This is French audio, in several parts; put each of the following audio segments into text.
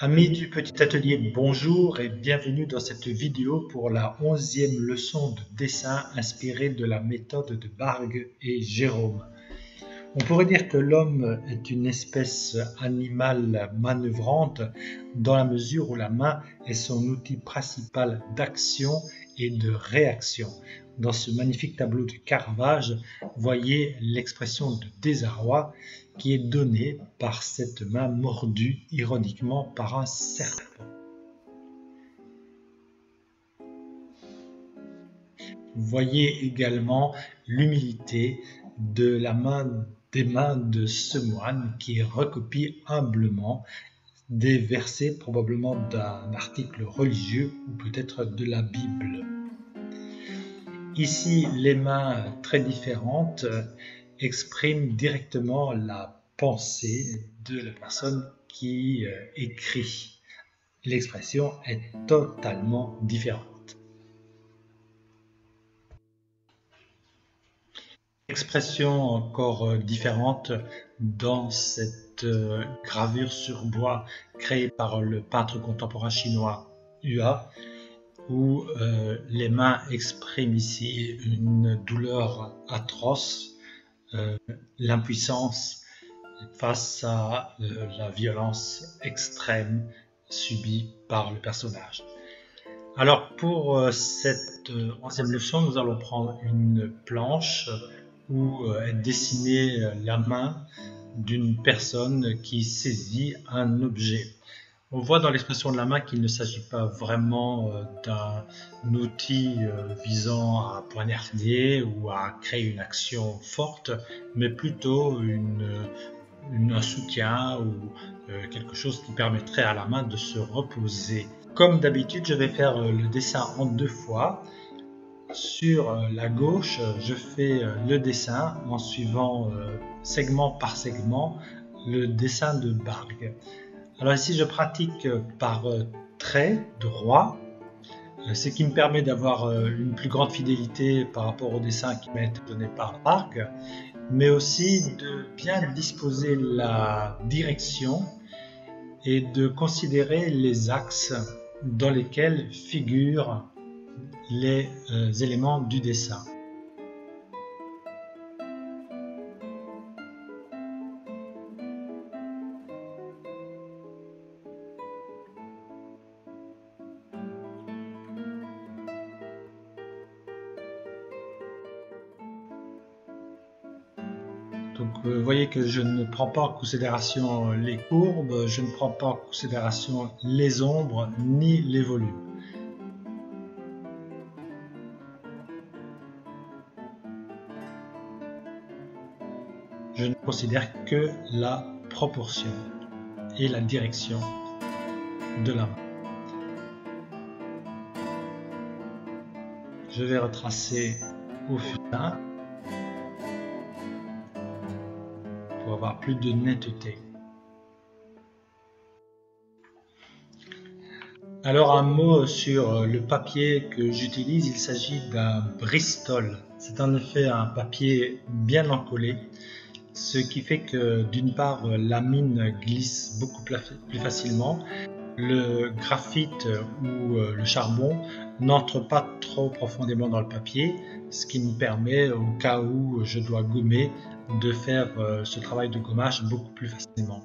Amis du petit atelier, bonjour et bienvenue dans cette vidéo pour la 11e leçon de dessin inspirée de la méthode de Bargue et Jérôme. On pourrait dire que l'homme est une espèce animale manœuvrante dans la mesure où la main est son outil principal d'action et de réaction. Dans ce magnifique tableau de Caravage, voyez l'expression de désarroi qui est donnée par cette main mordue ironiquement par un serpent. Voyez également l'humilité de la main des mains de ce moine qui recopie humblement des versets probablement d'un article religieux ou peut-être de la Bible. Ici, les mains très différentes expriment directement la pensée de la personne qui écrit. L'expression est totalement différente. Expression encore différente dans cette gravure sur bois créée par le peintre contemporain chinois Hua, où les mains expriment ici une douleur atroce, l'impuissance face à la violence extrême subie par le personnage. Alors pour cette 11e leçon, nous allons prendre une planche où est dessinée la main d'une personne qui saisit un objet. On voit dans l'expression de la main qu'il ne s'agit pas vraiment d'un outil visant à poignarder ou à créer une action forte, mais plutôt un soutien ou quelque chose qui permettrait à la main de se reposer. Comme d'habitude, je vais faire le dessin en deux fois. Sur la gauche, je fais le dessin en suivant segment par segment le dessin de Bargue. Alors ici, je pratique par trait droit, ce qui me permet d'avoir une plus grande fidélité par rapport au dessin qui m'a été donné par Bargue, mais aussi de bien disposer la direction et de considérer les axes dans lesquels figurent les éléments du dessin. Donc vous voyez que je ne prends pas en considération les courbes, je ne prends pas en considération les ombres ni les volumes. Je ne considère que la proportion et la direction de la main. Je vais retracer au fusain pour avoir plus de netteté. Alors un mot sur le papier que j'utilise, il s'agit d'un Bristol. C'est en effet un papier bien encollé, ce qui fait que d'une part la mine glisse beaucoup plus facilement, le graphite ou le charbon n'entre pas trop profondément dans le papier, ce qui me permet, au cas où je dois gommer, de faire ce travail de gommage beaucoup plus facilement.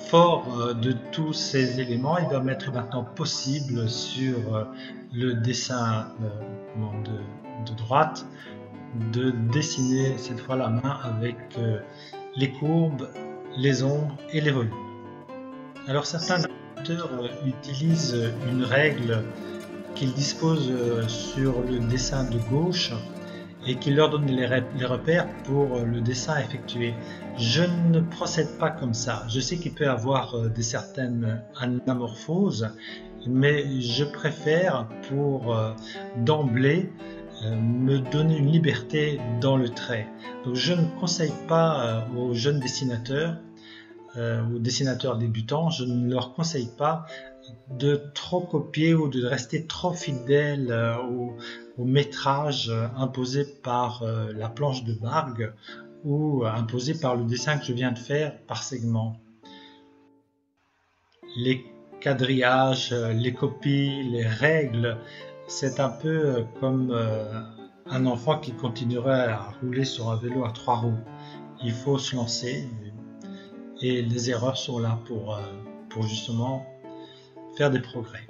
Fort de tous ces éléments, il va m'être maintenant possible sur le dessin de droite de dessiner cette fois la main avec les courbes, les ombres et les volumes. Alors certains auteurs utilisent une règle qu'ils disposent sur le dessin de gauche et qui leur donne les repères pour le dessin effectué. Je ne procède pas comme ça. Je sais qu'il peut y avoir certaines anamorphoses, mais je préfère pour d'emblée me donner une liberté dans le trait. Donc je ne conseille pas aux jeunes dessinateurs, aux dessinateurs débutants, je ne leur conseille pas de trop copier ou de rester trop fidèle au métrage imposé par la planche de Bargue ou imposé par le dessin que je viens de faire par segment. Les quadrillages, les copies, les règles, c'est un peu comme un enfant qui continuerait à rouler sur un vélo à 3 roues. Il faut se lancer et les erreurs sont là pour justement faire des progrès.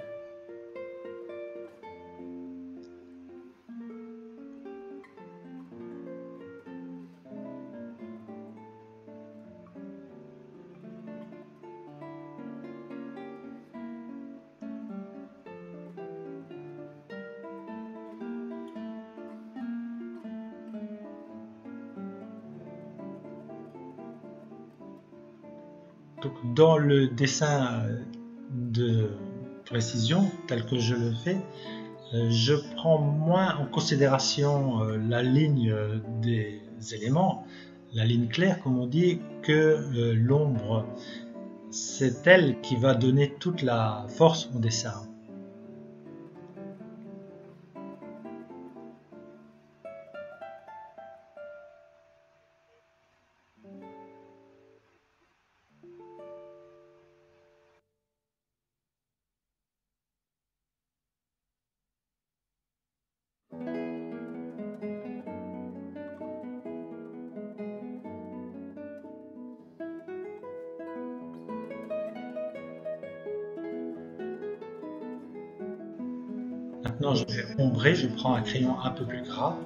Donc, dans le dessin de précision tel que je le fais, je prends moins en considération la ligne des éléments, la ligne claire comme on dit, que l'ombre. C'est elle qui va donner toute la force au dessin. Maintenant, je vais ombrer, je prends un crayon un peu plus gras.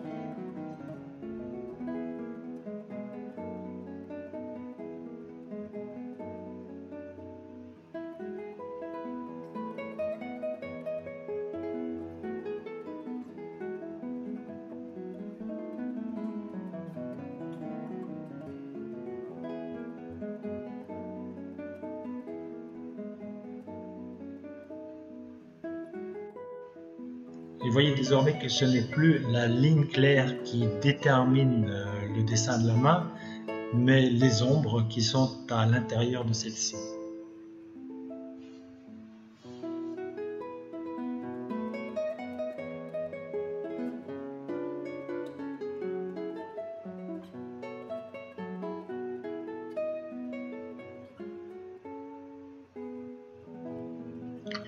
Et vous voyez désormais que ce n'est plus la ligne claire qui détermine le dessin de la main, mais les ombres qui sont à l'intérieur de celle-ci.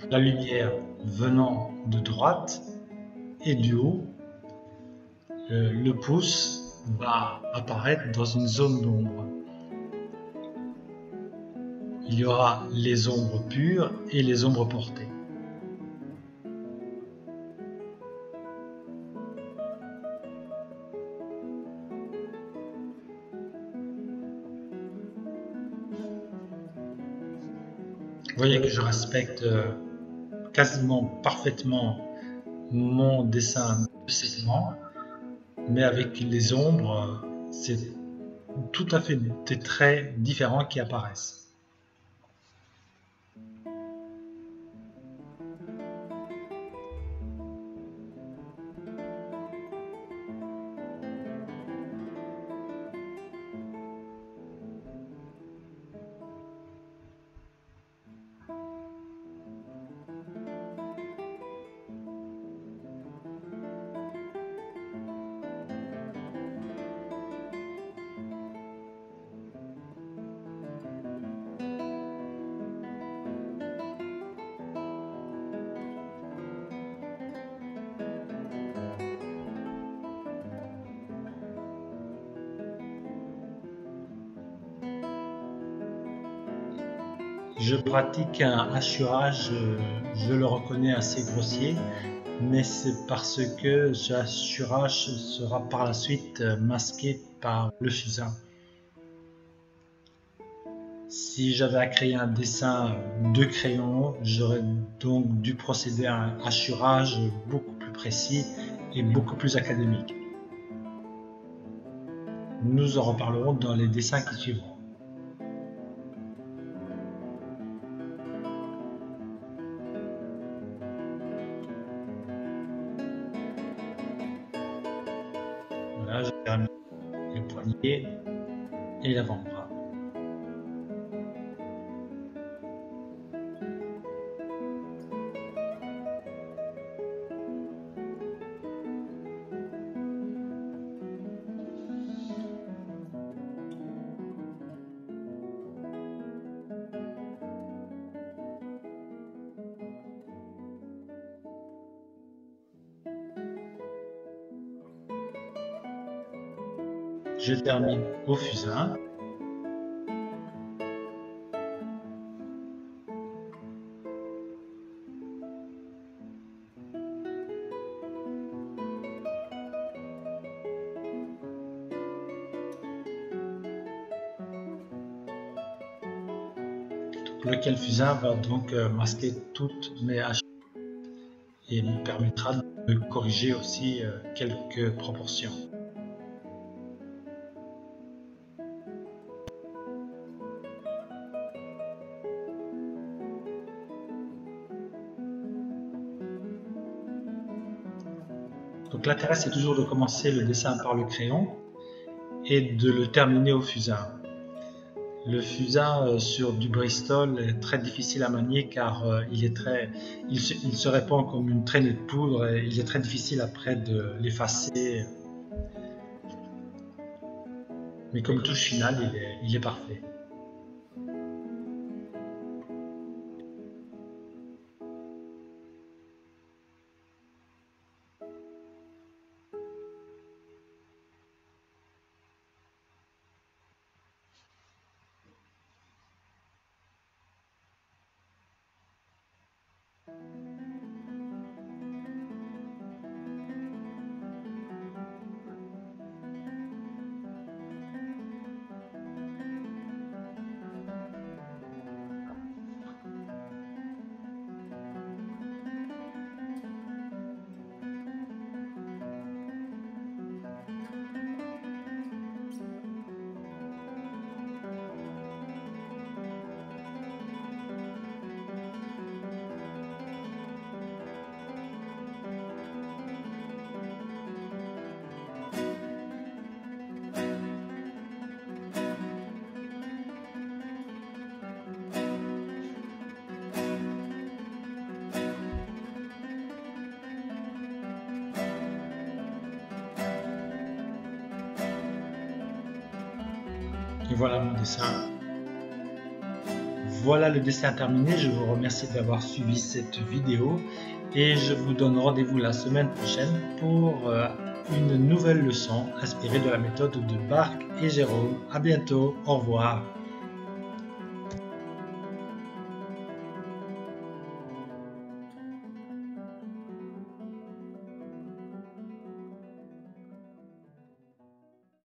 La lumière venant de droite et du haut, le pouce va apparaître dans une zone d'ombre. Il y aura les ombres pures et les ombres portées. Vous voyez que je respecte quasiment parfaitement mon dessin de segment, mais avec les ombres, c'est tout à fait des traits différents qui apparaissent. Je pratique un hachurage, je le reconnais assez grossier, mais c'est parce que ce hachurage sera par la suite masqué par le fusain. Si j'avais à créer un dessin de crayon, j'aurais donc dû procéder à un hachurage beaucoup plus précis et beaucoup plus académique. Nous en reparlerons dans les dessins qui suivront. Voilà, je termine le poignet et l'avant-bras. je termine au fusain. Lequel fusain va donc masquer toutes mes haches et me permettra de corriger aussi quelques proportions. Donc l'intérêt, c'est toujours de commencer le dessin par le crayon et de le terminer au fusain. Le fusain sur du Bristol est très difficile à manier car il se répand comme une traînée de poudre et il est très difficile après de l'effacer. Mais comme touche finale, il est parfait. Et voilà mon dessin. Voilà le dessin terminé. Je vous remercie d'avoir suivi cette vidéo et je vous donne rendez-vous la semaine prochaine pour une nouvelle leçon inspirée de la méthode de Barck et Jérôme. À bientôt. Au revoir.